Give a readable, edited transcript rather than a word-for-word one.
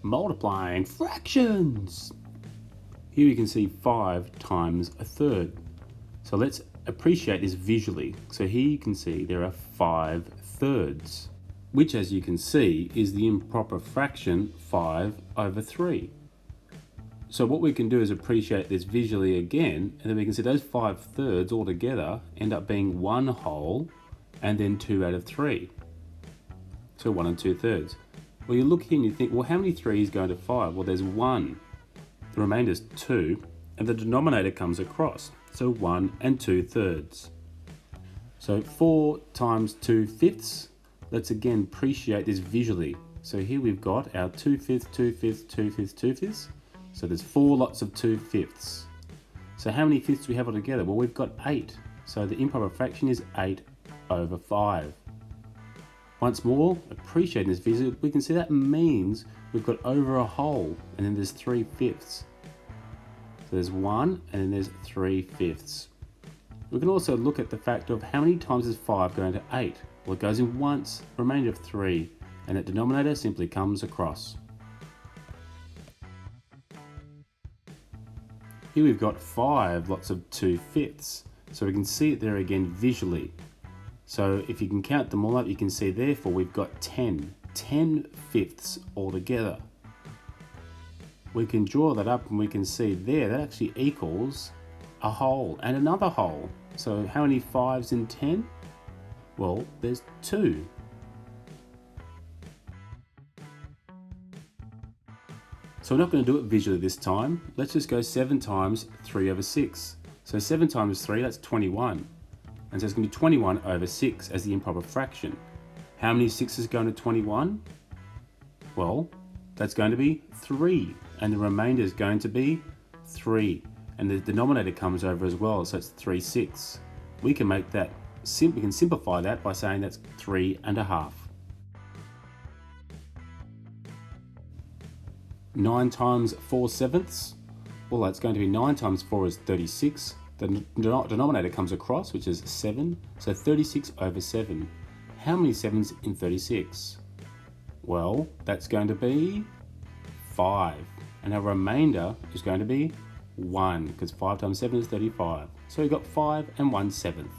multiplying fractions. Here you can see 5 times a third. So let's appreciate this visually. So here you can see there are 5 thirds, which as you can see is the improper fraction 5 over 3. So what we can do is appreciate this visually again, and then we can see those 5 thirds all together end up being 1 whole and then 2 out of 3. So 1 and 2/3. Well, you look here and you think, well, how many 3's going to 5? Well, there's 1. The remainder is 2, and the denominator comes across. So 1 and 2/3. So 4 times 2/5. Let's again appreciate this visually. So here we've got our 2/5, 2/5, 2/5, 2/5. So there's 4 lots of 2/5. So how many fifths do we have altogether? Well, we've got 8. So the improper fraction is 8 over 5. Once more, appreciating this visually, we can see that means we've got over a whole, and then there's 3/5. So there's 1, and then there's 3/5. We can also look at the fact of how many times is 5 going to 8? Well, it goes in once, remainder of 3, and that denominator simply comes across. Here we've got 5 lots of 2/5, so we can see it there again visually. So if you can count them all up, you can see therefore we've got 10 fifths altogether. We can draw that up and we can see there that actually equals a whole and another whole. So how many 5's in 10? Well, there's 2. So we're not going to do it visually this time. Let's just go 7 times 3 over 6. So 7 times 3, that's 21. And so it's going to be 21 over 6 as the improper fraction. How many 6's going to 21? Well, that's going to be 3. And the remainder is going to be 3. And the denominator comes over as well, so it's 3/6. We can make that, we can simplify that by saying that's 3.5. 9 times 4/7. Well, that's going to be 9 times 4 is 36. The denominator comes across, which is 7. So 36 over 7. How many 7's in 36? Well, that's going to be 5. And our remainder is going to be 1, because 5 times 7 is 35. So we've got 5 and 1/7.